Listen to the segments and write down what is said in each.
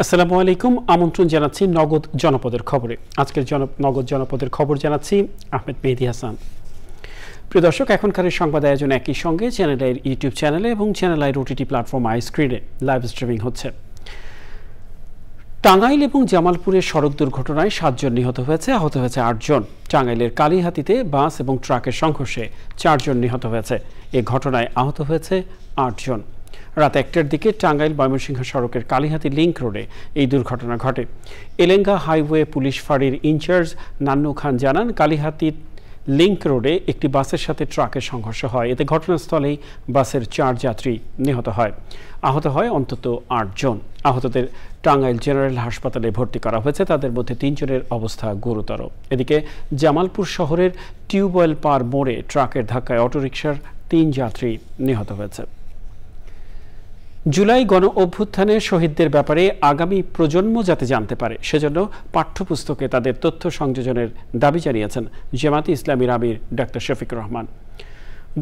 আসসালামু আলাইকুম। আমন্ত্রণ জানাচ্ছি নগদ জনপদের খবরে। আজকের নগদ জনপদের খবর জানাচ্ছি আহমেদ মেহেদী হাসান। প্রিয় দর্শক, এখনকার সংবাদ আয়োজন একই সঙ্গে চ্যানেল আইয়ের ইউটিউব চ্যানেলে এবং চ্যানেল আইয়ের ওটিটি প্ল্যাটফর্ম আইস্ক্রিনে লাইভ স্ট্রিমিং হচ্ছে। টাঙ্গাইল এবং জামালপুরের সড়ক দুর্ঘটনায় 7 জন নিহত হয়েছে, আহত হয়েছে 8 জন। টাঙ্গাইলের কালীহাতিতে বাস এবং ট্রাকের সংঘর্ষে 4 জন নিহত হয়েছে। এ ঘটনায় আহত হয়েছে 8 জন। রাত 1টার দিকে টাঙ্গাইল ময়মনসিংহ সড়কের কালীহাতি লিংক রোডে এই দুর্ঘটনা ঘটে। এলেঙ্গা হাইওয়ে পুলিশ ফাঁড়ির ইনচার্জ নান্নু খান জানান, কালীহাতি লিংক রোডে একটি বাসের সাথে ট্রাকের সংঘর্ষ হয়। এতে ঘটনাস্থলেই বাসের 4 যাত্রী নিহত হয়। আহত হয় অন্তত 8 জন। আহতদের টাঙ্গাইল জেনারেল হাসপাতালে ভর্তি করা হয়েছে। তাদের মধ্যে 3 জনের অবস্থা গুরুতর। এদিকে জামালপুর শহরের টিউবওয়েল পার মোড়ে ট্রাকের ধাক্কায় অটোরিকশার 3 যাত্রী নিহত হয়েছে। জুলাই গণ অভ্যুত্থানে শহীদদের ব্যাপারে আগামী প্রজন্ম যাতে জানতে পারে, সেজন্য পাঠ্যপুস্তকে তাদের তথ্য সংযোজনের দাবি জানিয়েছেন জামায়াতে ইসলামীর আমির ডাক্তার শফিকুর রহমান।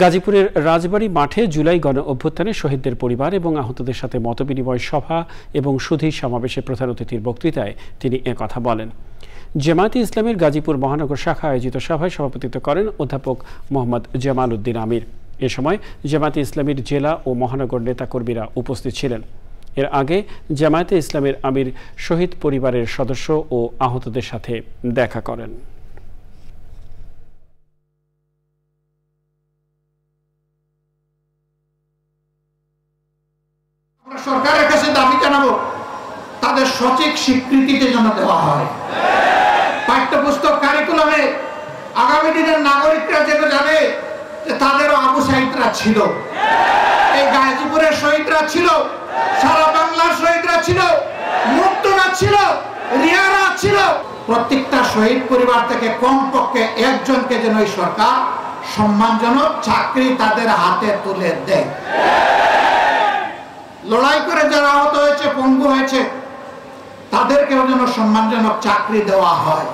গাজীপুরের রাজবাড়ী মাঠে জুলাই গণ অভ্যুত্থানে শহীদদের পরিবার এবং আহতদের সাথে মতবিনিময় সভা এবং সুধী সমাবেশে প্রধান অতিথির বক্তৃতায় তিনি একথা বলেন। জামায়াতে ইসলামীর গাজীপুর মহানগর শাখা আয়োজিত সভায় সভাপতিত্ব করেন অধ্যাপক মোহাম্মদ জামাল উদ্দিন আমির। এ সময় জামায়াতে ইসলামীর জেলা ও মহানগর নেতাকর্মীরা উপস্থিত ছিলেন। এর আগে জামায়াতে ইসলামীর আমির শহীদ পরিবারের সদস্য ও আহতদের সাথে দেখা করেন। আমরা সরকারের কাছে দাবি জানাবো, তাদের সঠিক স্বীকৃতিতে যেন দেওয়া হয়। পাঠ্যপুস্তক কারিকুলামে আগামী দিনের নাগরিকরা যেন জানে যে তাদেরও আবু সাইদরা ছিল, এই গাজীপুরের শহীদরা ছিল, সারা বাংলার শহীদরা ছিল, মুক্তরা ছিল, রিয়ারা ছিল। প্রত্যেকটা শহীদ পরিবার থেকে কমপক্ষে একজনকে যেন এই সরকার সম্মানজনক চাকরি তাদের হাতে তুলে দেয়। লড়াই করে যারা আহত হয়েছে, পঙ্গু হয়েছে, তাদেরকেও যেন সম্মানজনক চাকরি দেওয়া হয়।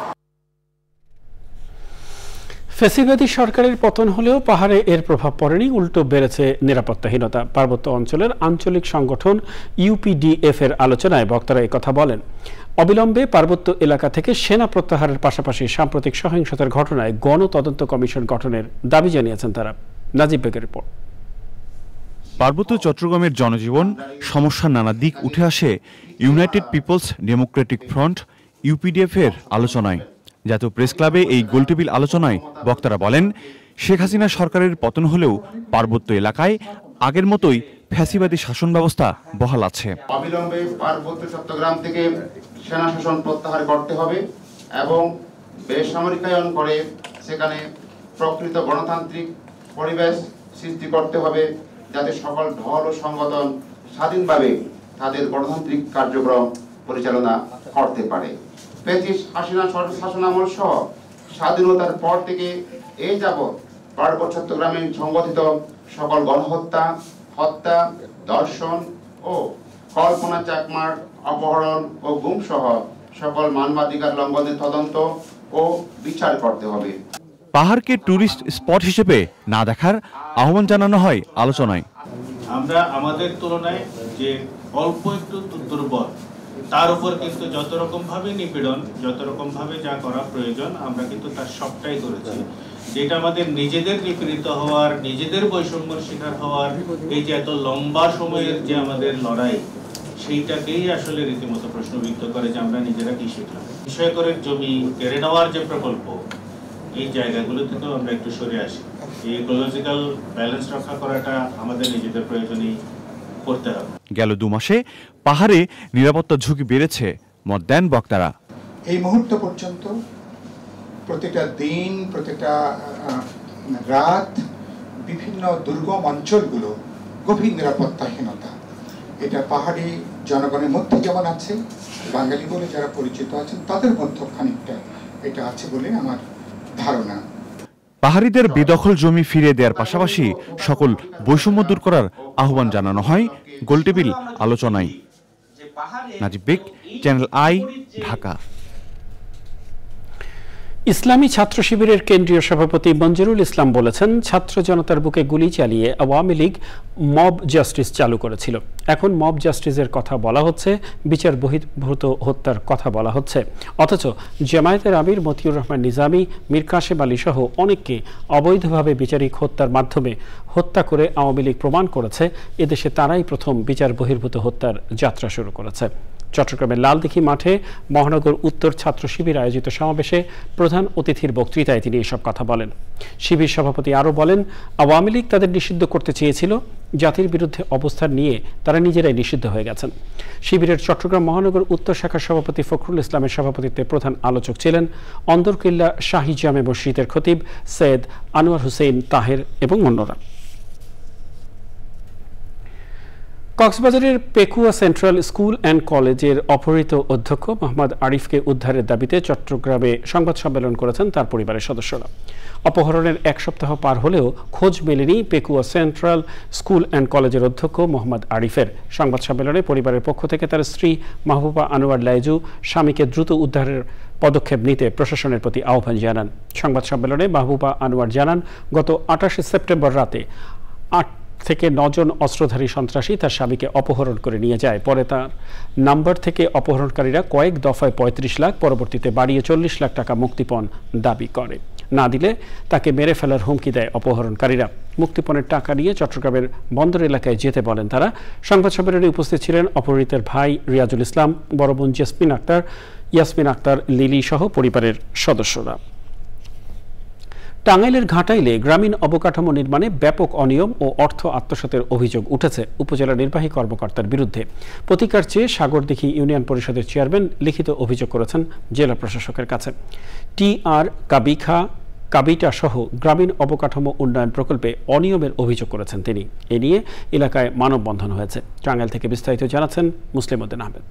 ফ্যাসিবাদী সরকারের পতন হলেও পাহাড়ে এর প্রভাব পড়েনি, উল্টো বেড়েছে নিরাপত্তাহীনতা। পার্বত্য অঞ্চলের আঞ্চলিক সংগঠন ইউপিডিএফ এর আলোচনায় বক্তারা একথা বলেন। অবিলম্বে পার্বত্য এলাকা থেকে সেনা প্রত্যাহারের পাশাপাশি সাম্প্রতিক সহিংসতার ঘটনায় গণতদন্ত কমিশন গঠনের দাবি জানিয়েছেন তারা। নাজিব বেগের রিপোর্ট। পার্বত্য চট্টগ্রামের জনজীবন সমস্যার নানা দিক উঠে আসে United People's Democratic Front UPDF এর আলোচনায়। জাতীয় প্রেস ক্লাবে এই গোলটেবিল আলোচনায় বক্তারা বলেন, শেখ হাসিনা সরকারের পতন হলেও পার্বত্য এলাকায় আগের মতোই ফ্যাসিবাদী শাসন ব্যবস্থা বহাল আছে। অবিলম্বে পার্বত্য চট্টগ্রাম থেকে সেনা শাসন প্রত্যাহার করতে হবে এবং বেসামরিকায়ন করে সেখানে প্রকৃত গণতান্ত্রিক পরিবেশ সৃষ্টি করতে হবে, যাতে সকল ঢল ও সংগঠন স্বাধীনভাবে তাদের গণতান্ত্রিক কার্যক্রম পরিচালনা করতে পারে। ব্রিটিশ হাসিনা শাসনামল সহ স্বাধীনতার পর থেকে এই যাবৎ পার্বত্য চট্টগ্রামে সংগঠিত সকল গণহত্যা, হত্যা, ধর্ষণ ও কল্পনা চাকমার অপহরণ ও গুম সহ সকল মানবাধিকার লঙ্ঘনের তদন্ত ও বিচার করতে হবে। পাহাড়কে টুরিস্ট স্পট হিসেবে না দেখার আহ্বান জানানো হয় আলোচনায়। আমরা আমাদের তুলনায় যে অল্প একটু দুর্বল, তার উপর কিন্তু যত রকম ভাবে নিপীড়ন, যত রকম ভাবে যা করা প্রয়োজন আমরা কিন্তু তার সবটাই করেছি। যেটা আমাদের নিজেদের নিপীড়িত হওয়ার, নিজেদের বৈষম্যের শিকার হওয়ার, এই যে এত লম্বা সময়ের যে আমাদের লড়াই, সেইটাকেই আসলে রীতিমতো প্রশ্নবিদ্ধ করে যে আমরা নিজেরা কি শিখলাম। বিষয়করের জমি কেড়ে নেওয়ার যে প্রকল্প, এই জায়গাগুলো থেকেও আমরা একটু সরে আসি। এই ইকোলজিক্যাল ব্যালেন্স রক্ষা করাটা আমাদের নিজেদের প্রয়োজনেই করতে হবে। গেল 2 মাসে পাহাড়ে নিরাপত্তা ঝুঁকি বেড়েছে মত দেন বক্তারা। এই মুহূর্ত পর্যন্ত প্রতিটা দিন, প্রতিটা রাত বিভিন্ন দুর্গম অঞ্চলগুলো গভীর নিরাপত্তাহীনতা, এটা পাহাড়ি জনগণের মধ্যে যেমন আছে, বাঙালি বলে যারা পরিচিত আছেন তাদের মধ্যে খানিকটা এটা আছে বলে আমার ধারণা। পাহাড়িদের বেদখল জমি ফিরিয়ে দেওয়ার পাশাপাশি সকল বৈষম্য দূর করার আহ্বান জানানো হয় গোলটেবিল আলোচনায়। নাজিব বেগ, চ্যানেল আই, ঢাকা। ইসলামী ছাত্র শিবিরের কেন্দ্রীয় সভাপতি মঞ্জুরুল ইসলাম বলেছেন, ছাত্র জনতার বুকে গুলি চালিয়ে আওয়ামী লীগ মব জাস্টিস চালু করেছিল। এখন মব জাস্টিসের কথা বলা হচ্ছে, বিচার বহির্ভূত হত্যার কথা বলা হচ্ছে। অথচ জামায়াতের আমির মতিউর রহমান নিজামী, মীর কাসেম আলী সহ অনেককে অবৈধভাবে বিচারিক হত্যার মাধ্যমে হত্যা করে আওয়ামী লীগ প্রমাণ করেছে এদেশে তারাই প্রথম বিচার বহির্ভূত হত্যার যাত্রা শুরু করেছে। চট্টগ্রামের লালদিঘি মাঠে মহানগর উত্তর ছাত্র শিবির আয়োজিত সমাবেশে প্রধান অতিথির বক্তৃতায় তিনি এসব কথা বলেন। শিবির সভাপতি আরও বলেন, আওয়ামী লীগ তাদের নিষিদ্ধ করতে চেয়েছিল, জাতির বিরুদ্ধে অবস্থান নিয়ে তারা নিজেরাই নিষিদ্ধ হয়ে গেছেন। শিবিরের চট্টগ্রাম মহানগর উত্তর শাখার সভাপতি ফখরুল ইসলামের সভাপতিত্বে প্রধান আলোচক ছিলেন অন্দরকিল্লা শাহী জামে মসজিদের খতিব সৈয়দ আনোয়ার হোসেন তাহের এবং অন্যরা। কক্সবাজারের পেকুয়া সেন্ট্রাল স্কুল অ্যান্ড কলেজের অপহৃত অধ্যক্ষ মোহাম্মদ আরিফকে উদ্ধারের দাবিতে চট্টগ্রামে সংবাদ সম্মেলন করেছেন তার পরিবারের সদস্যরা। অপহরণের এক সপ্তাহ পার হলেও খোঁজ মেলেনি পেকুয়া সেন্ট্রাল স্কুল অ্যান্ড কলেজের অধ্যক্ষ মোহাম্মদ আরিফের। সংবাদ সম্মেলনে পরিবারের পক্ষ থেকে তার স্ত্রী মাহবুবা আনোয়ার লাইজু স্বামীকে দ্রুত উদ্ধারের পদক্ষেপ নিতে প্রশাসনের প্রতি আহ্বান জানান। সংবাদ সম্মেলনে মাহবুবা আনোয়ার জানান, গত 28 সেপ্টেম্বর রাতে 8 থেকে 9 জন অস্ত্রধারী সন্ত্রাসী তার স্বামীকে অপহরণ করে নিয়ে যায়। পরে তার নাম্বার থেকে অপহরণকারীরা কয়েক দফায় 35 লাখ, পরবর্তীতে বাড়িয়ে 40 লাখ টাকা মুক্তিপণ দাবি করে। না দিলে তাকে মেরে ফেলার হুমকি দেয় অপহরণকারীরা। মুক্তিপণের টাকা নিয়ে চট্টগ্রামের বন্দর এলাকায় যেতে বলেন তারা। সংবাদ সম্মেলনে উপস্থিত ছিলেন অপহৃতের ভাই রিয়াজুল ইসলাম, বড় বোন ইয়াসমিন আক্তার লিলি সহ পরিবারের সদস্যরা। টাঙ্গাইলের ঘাটাইলে গ্রামীণ অবকাঠামো নির্মাণে ব্যাপক অনিয়ম ও অর্থ আত্মসাতের অভিযোগ উঠেছে উপজেলা নির্বাহী কর্মকর্তার বিরুদ্ধে। প্রতিকার চেয়ে সাগরদিঘি ইউনিয়ন পরিষদের চেয়ারম্যান লিখিত অভিযোগ করেছেন জেলা প্রশাসকের কাছে। টিআর কাবিটা সহ গ্রামীণ অবকাঠামো উন্নয়ন প্রকল্পে অনিয়মের অভিযোগ করেছেন তিনি। এ নিয়ে এলাকায় মানববন্ধন হয়েছে। টাঙ্গাইল থেকে বিস্তারিত জানাচ্ছেন মুসলিম উদ্দিন আহমেদ।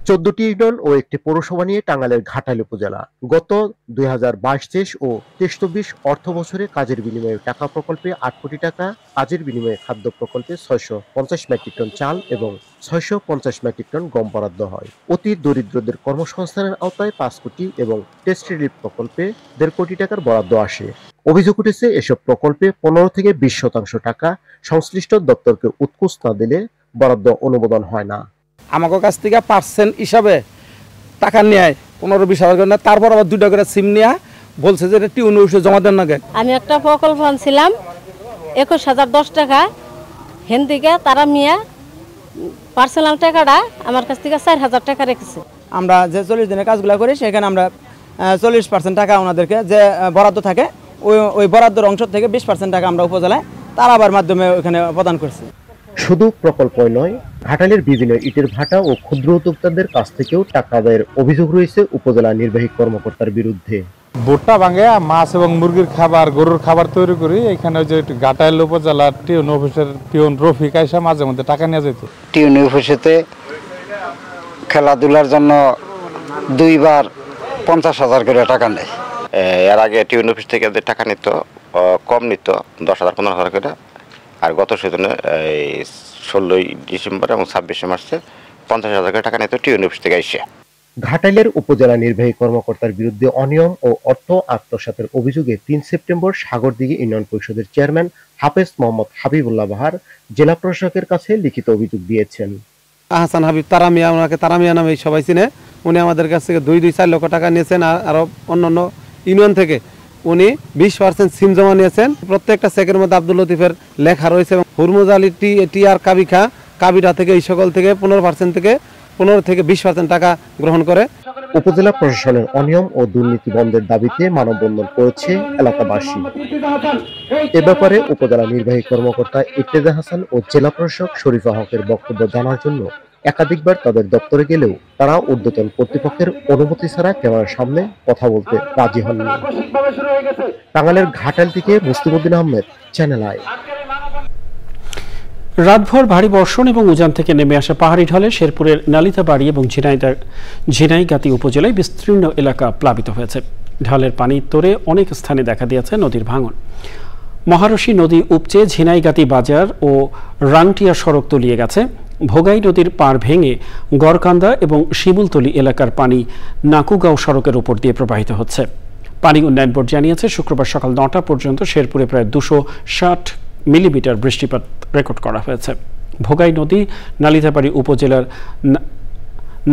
14টি ইউনিয়ন ও একটি পৌরসভা নিয়ে টাঙ্গাইলের ঘাটাইল উপজেলা। গত 2022-23 ও 23-24 অর্থ বছরে কাজের বিনিময়ে টাকা প্রকল্পে 8 কোটি টাকা, কাজের বিনিময়ে খাদ্য প্রকল্পে 650 মেট্রিক টন চাল এবং 650 মেট্রিক টন গম বরাদ্দ হয়। অতি দরিদ্রদের কর্মসংস্থানের আওতায় 5 কোটি এবং টেস্ট রিলিফ প্রকল্পে 1.5 কোটি টাকার বরাদ্দ আসে। অভিযোগ উঠেছে, এসব প্রকল্পে 15 থেকে 20% টাকা সংশ্লিষ্ট দপ্তরকে উৎকোচ না দিলে বরাদ্দ অনুমোদন হয় না। আমাকে কাছ থেকে পার্সেন্ট হিসাবে টাকা নেয় 15-20 হাজার, তারপর আবার 2টা করে সিম নেওয়া বলছে যে টিউন অফিসে জমা দেন না। আমি একটা প্রকল্প আনছিলাম 21,010 টাকা, হেন থেকে তারা মিয়া পার্সোনাল টাকাটা আমার কাছ থেকে 4,000 টাকা রেখেছে। আমরা যে 40 দিনের কাজগুলো করি সেখানে আমরা 40% টাকা ওনাদেরকে যে বরাদ্দ থাকে ওই বরাদ্দের অংশ থেকে 20% টাকা আমরা উপজেলায় তার আবার মাধ্যমে ওখানে প্রদান করছি। শুধু প্রকল্পই নয়, ঘাটাইলের বিভিন্ন ইটের ভাটা ও ক্ষুদ্র উদ্যোক্তাদের কাছ থেকেও টাকা আদায়ের অভিযোগ রয়েছে উপজেলা নির্বাহী কর্মকর্তার বিরুদ্ধে। ভুট্টা ভাঙে মাছ এবং মুরগির খাবার, গরুর খাবার তৈরি করি। এখানে যে ঘাটাইল উপজেলার টিউন অফিসের পিয়ন রফিক আইসা মাঝে মধ্যে টাকা নিয়ে যেত। টিউন অফিসেতে খেলাধুলার জন্য 2 বার 50,000 করে টাকা নেয়। এর আগে টিউন অফিস থেকে টাকা নিত, কম নিত 10,000-15,000 করে। আর গত সেজনে 16 ডিসেম্বর এবং 26 মার্চে 50,000 টাকা নিত টিউন অফিস থেকে এসে। ঘাটাইলের উপজেলা নির্বাহী কর্মকর্তার বিরুদ্ধে অনিয়ম ও অর্থ আত্মসাতের অভিযোগে 3 সেপ্টেম্বর সাগরদিঘি ইউনিয়ন পরিষদের চেয়ারম্যান হাফেজ মোহাম্মদ হাবিবুল্লাহ বাহার জেলা প্রশাসকের কাছে লিখিত অভিযোগ দিয়েছেন। আহসান হাবিব তারামিয়া, ওনাকে তারামিয়া নামে সবাই চিনে। উনি আমাদের কাছ থেকে 2-4 লক্ষ টাকা নিয়েছেন। আর অন্যান্য ইউনিয়ন থেকে উনি 20% সিম জমা নিয়েছেন। প্রত্যেকটা চেকের মধ্যে আব্দুল লতিফের লেখা রয়েছে। হুরমুজ আলী টিআর কাবিটা থেকে এই সকল থেকে 15% থেকে 15 থেকে 20% টাকা গ্রহণ করে। উপজেলা প্রশাসনের অনিয়ম ও দুর্নীতি বন্ধের দাবিতে মানববন্ধন করেছে এলাকাবাসী। এ ব্যাপারে উপজেলা নির্বাহী কর্মকর্তা ইফতেজা হাসান ও জেলা প্রশাসক শরীফা হকের বক্তব্য জানার জন্য একাধিকবার তাদের দপ্তরে গেলেও তারা ঊর্ধ্বতন কর্তৃপক্ষের অনুমতি ছাড়া ক্যামেরার সামনে কথা বলতে রাজি হননি। টাঙ্গাইলের ঘাটাইল থেকে মুসলিম উদ্দিন আহমেদ, চ্যানেল আই। রাতভর ভারী বর্ষণ এবং উজান থেকে নেমে আসা পাহাড়ি ঢলে শেরপুরের নালিতাবাড়ি এবং ঝিনাইগাতি উপজেলায় বিস্তীর্ণ এলাকা প্লাবিত হয়েছে। ঢলের পানির তোড়ে অনেক স্থানে দেখা দিয়েছে নদীর ভাঙন। মহারশী নদী উপচে ঝিনাইগাতি বাজার ও রাংটিয়া সড়ক তলিয়ে গেছে। ভোগাই নদীর পাড় ভেঙে গড়কান্দা এবং শিমুলতলী এলাকার পানি নাকুগাঁও সড়কের উপর দিয়ে প্রবাহিত হচ্ছে। পানি উন্নয়ন বোর্ড জানিয়েছে শুক্রবার সকাল 9টা পর্যন্ত শেরপুরে প্রায় 260 মিলিমিটার বৃষ্টিপাত রেকর্ড করা হয়েছে। ভোগাই নদী নালিতাবাড়ী উপজেলার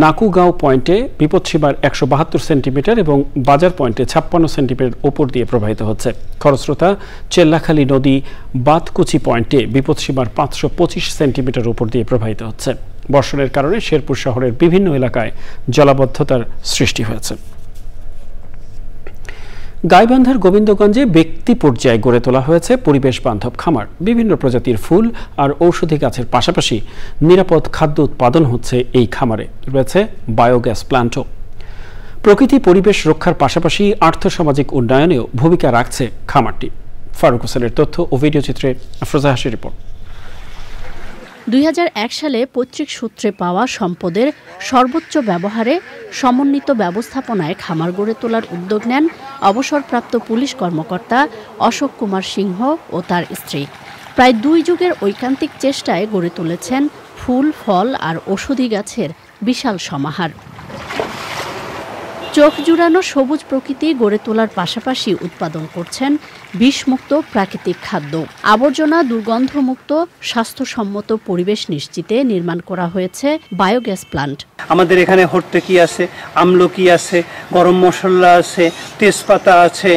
নাকুগাঁও পয়েন্টে বিপদসীমার 172 সেন্টিমিটার এবং বাজার পয়েন্টে 56 সেন্টিমিটার উপর দিয়ে প্রবাহিত হচ্ছে। খরস্রোতা চেল্লাখালী নদী বাতকুচি পয়েন্টে বিপদসীমার 525 সেন্টিমিটার উপর দিয়ে প্রবাহিত হচ্ছে। বর্ষণের কারণে শেরপুর শহরের বিভিন্ন এলাকায় জলাবদ্ধতার সৃষ্টি হয়েছে। গাইবান্ধার গোবিন্দগঞ্জে ব্যক্তি পর্যায়ে গড়ে তোলা হয়েছে পরিবেশ বান্ধব খামার। বিভিন্ন প্রজাতির ফুল আর ঔষধি গাছের পাশাপাশি নিরাপদ খাদ্য উৎপাদন হচ্ছে এই খামারে। রয়েছে বায়োগ্যাস প্ল্যান্টও। প্রকৃতি পরিবেশ রক্ষার পাশাপাশি আর্থসামাজিক উন্নয়নেও ভূমিকা রাখছে খামারটি। ফারুক হোসেনের তথ্য ও ভিডিও চিত্রে আফরোজা হাসির রিপোর্ট। 2001 সালে পৈতৃক সূত্রে পাওয়া সম্পদের সর্বোচ্চ ব্যবহারে সমন্বিত ব্যবস্থাপনায় খামার গড়ে তোলার উদ্যোগ নেন অবসরপ্রাপ্ত পুলিশ কর্মকর্তা অশোক কুমার সিংহ ও তার স্ত্রী। প্রায় 2 যুগের ঐকান্তিক চেষ্টায় গড়ে তুলেছেন ফুল, ফল আর ঔষধি গাছের বিশাল সমাহার। চোখ জুড়ানো সবুজ প্রকৃতি গড়ে তোলার পাশাপাশি উৎপাদন করছেন বিষমুক্ত প্রাকৃতিক খাদ্য। আবর্জনা দুর্গন্ধমুক্ত স্বাস্থ্যসম্মত পরিবেশ নিশ্চিতে নির্মাণ করা হয়েছে বায়োগ্যাস প্ল্যান্ট। আমাদের এখানে হর্তকি আছে, আমলকি আছে, গরম মশলা আছে, তেজপাতা আছে,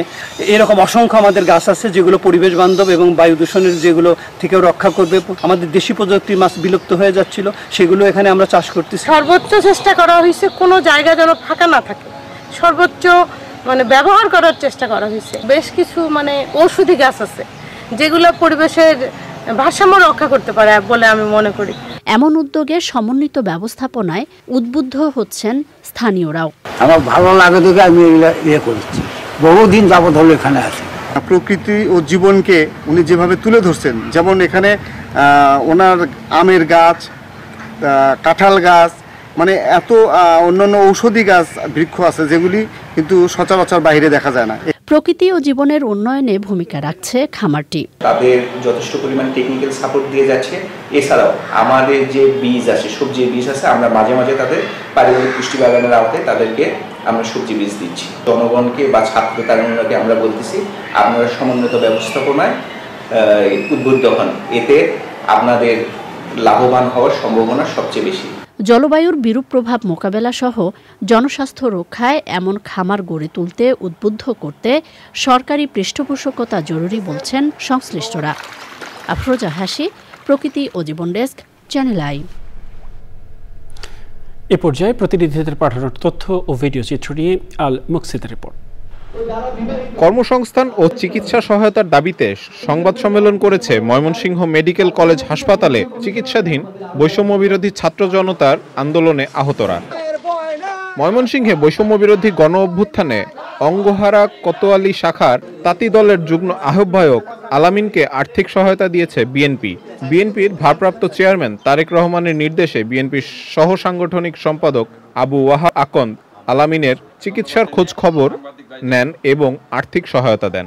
এরকম অসংখ্য আমাদের গাছ আছে যেগুলো পরিবেশ বান্ধব এবং বায়ু দূষণের যেগুলো থেকেও রক্ষা করবে। আমাদের দেশি প্রজাতির মাছ বিলুপ্ত হয়ে যাচ্ছিল, সেগুলো এখানে আমরা চাষ করতেছি। সর্বোচ্চ চেষ্টা করা হয়েছে কোনো জায়গা যেন ফাঁকা না থাকে, সর্বোচ্চ ব্যবহার করার চেষ্টা করা হয়েছে। বেশ কিছু ঔষধি গাছ আছে যেগুলো পরিবেশের ভারসাম্য রক্ষা করতে পারে বলে আমি মনে করি। এমন উদ্যোগে সমন্বিত ব্যবস্থাপনায় উদ্বুদ্ধ হচ্ছেন স্থানীয়রাও। আমার ভালো লাগে দেখে আমি এগুলা করছি, বহুদিন যাবত হলো এখানে আছি। প্রকৃতি ও জীবনকে উনি যেভাবে তুলে ধরছেন, যেমন এখানে ওনার আমের গাছ, কাঁঠাল গাছ, এত অন্যান্য ঔষধি গাছ বৃক্ষ আছে যেগুলি কিন্তু সচরাচর বাইরে দেখা যায় না। প্রকৃতি ও জীবনের উন্নয়নে ভূমিকা রাখছে খামারটি। তাদের যথেষ্ট পরিমাণ টেকনিক্যাল সাপোর্ট দিয়ে যাচ্ছে। এছাড়াও আমাদের যে বীজ আছে, সবজির বীজ আছে, আমরা মাঝে মাঝে তাদের পারিবারিক পুষ্টি বাগানের আওতায় তাদেরকে আমরা সবজি বীজ দিচ্ছি। জনগণকে বা ছাত্র তারুণ্যকে আমরা বলতেছি আপনারা সমন্বিত ব্যবস্থাপনায় উদ্বুদ্ধ হন, এতে আপনাদের লাভবান হওয়ার সম্ভাবনা সবচেয়ে বেশি। জলবায়ুর বিরূপ প্রভাব মোকাবেলা সহ জনস্বাস্থ্য রক্ষায় এমন খামার গড়ে তুলতে উদ্বুদ্ধ করতে সরকারি পৃষ্ঠপোষকতা জরুরি বলছেন সংশ্লিষ্টরা। আফরোজা হাসি, প্রকৃতি ও জীবন ডেস্ক, চ্যানেল আই। এ পর্যায়ে প্রতিনিধিদের পাঠানোর তথ্য ও ভিডিও চিত্র নিয়ে আল মুকসিদের রিপোর্ট। কর্মসংস্থান ও চিকিৎসা সহায়তার দাবিতে সংবাদ সম্মেলন করেছে ময়মনসিংহ মেডিকেল কলেজ হাসপাতালে চিকিৎসাধীন বৈষম্য বিরোধী ছাত্র জনতার আন্দোলনে আহতরা। ময়মনসিংহে বৈষম্য বিরোধী গণ অভ্যুত্থানে অঙ্গহারা কোতোয়ালি শাখার তাঁতি দলের যুগ্ম আহ্বায়ক আলামিনকে আর্থিক সহায়তা দিয়েছে বিএনপি। বিএনপির ভারপ্রাপ্ত চেয়ারম্যান তারেক রহমানের নির্দেশে বিএনপির সহ সাংগঠনিক সম্পাদক আবু ওয়াহাব আকন্দ আলামিনের চিকিৎসার খোঁজ খবর নেন এবং আর্থিক সহায়তা দেন।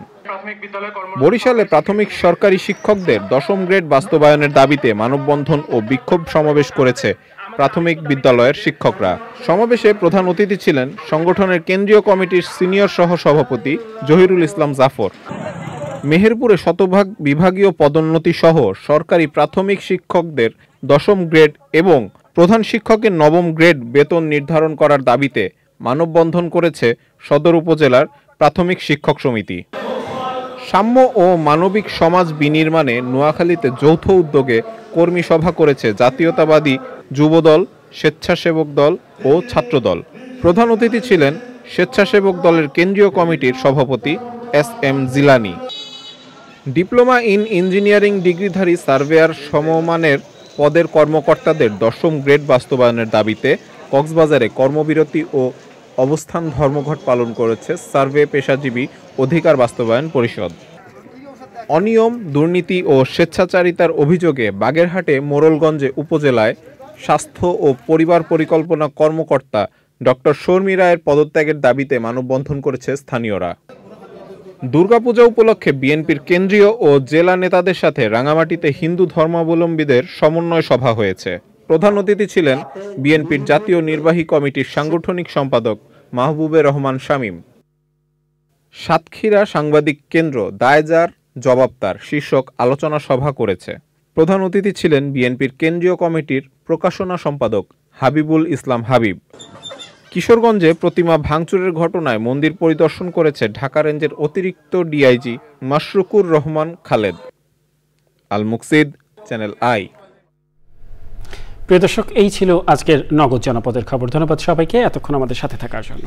বরিশালে প্রাথমিক সরকারি শিক্ষকদের 10ম গ্রেড বাস্তবায়নের দাবিতে মানববন্ধন ও বিক্ষোভ সমাবেশ করেছে প্রাথমিক বিদ্যালয়ের শিক্ষকরা। সমাবেশে প্রধান অতিথি ছিলেন সংগঠনের কেন্দ্রীয় কমিটির সিনিয়র সহ সভাপতি জহিরুল ইসলাম জাফর। মেহেরপুরে শতভাগ বিভাগীয় পদোন্নতি সহ সরকারি প্রাথমিক শিক্ষকদের 10ম গ্রেড এবং প্রধান শিক্ষকের 9ম গ্রেড বেতন নির্ধারণ করার দাবিতে মানববন্ধন করেছে সদর উপজেলার প্রাথমিক শিক্ষক সমিতি। সাম্য ও মানবিক সমাজ বিনির্মাণে নোয়াখালীতে যৌথ উদ্যোগে কর্মী সভা করেছে জাতীয়তাবাদী যুবদল, স্বেচ্ছাসেবক দল ও ছাত্রদল। প্রধান অতিথি ছিলেন স্বেচ্ছাসেবক দলের কেন্দ্রীয় কমিটির সভাপতি SM জিলানি। ডিপ্লোমা ইন ইঞ্জিনিয়ারিং ডিগ্রিধারী সার্ভেয়ার সমমানের পদের কর্মকর্তাদের 10ম গ্রেড বাস্তবায়নের দাবিতে কক্সবাজারে কর্মবিরতি ও অবস্থান ধর্মঘট পালন করেছে সার্ভে পেশাজীবী অধিকার বাস্তবায়ন পরিষদ। অনিয়ম, দুর্নীতি ও স্বেচ্ছাচারিতার অভিযোগে বাগেরহাটে মোড়লগঞ্জে উপজেলায় স্বাস্থ্য ও পরিবার পরিকল্পনা কর্মকর্তা ডক্টর শর্মী রায়ের পদত্যাগের দাবিতে মানববন্ধন করেছে স্থানীয়রা। দুর্গাপূজা উপলক্ষে বিএনপির কেন্দ্রীয় ও জেলা নেতাদের সাথে রাঙামাটিতে হিন্দু ধর্মাবলম্বীদের সমন্বয় সভা হয়েছে। প্রধান অতিথি ছিলেন বিএনপির জাতীয় নির্বাহী কমিটির সাংগঠনিক সম্পাদক মাহবুবে রহমান শামীম। সাতক্ষীরা সাংবাদিক কেন্দ্র দায় যার জবাব তার শীর্ষক আলোচনা সভা করেছে। প্রধান অতিথি ছিলেন বিএনপির কেন্দ্রীয় কমিটির প্রকাশনা সম্পাদক হাবিবুল ইসলাম হাবিব। কিশোরগঞ্জে প্রতিমা ভাঙচুরের ঘটনায় মন্দির পরিদর্শন করেছে ঢাকা রেঞ্জের অতিরিক্ত DIG Mashrukur Rahman Khaled. Al মুকসিদ, channel I. প্রিয় দর্শক, এই ছিল আজকের নগদ জনপদের খবর। ধন্যবাদ সবাইকে এতক্ষণ আমাদের সাথে থাকার জন্য।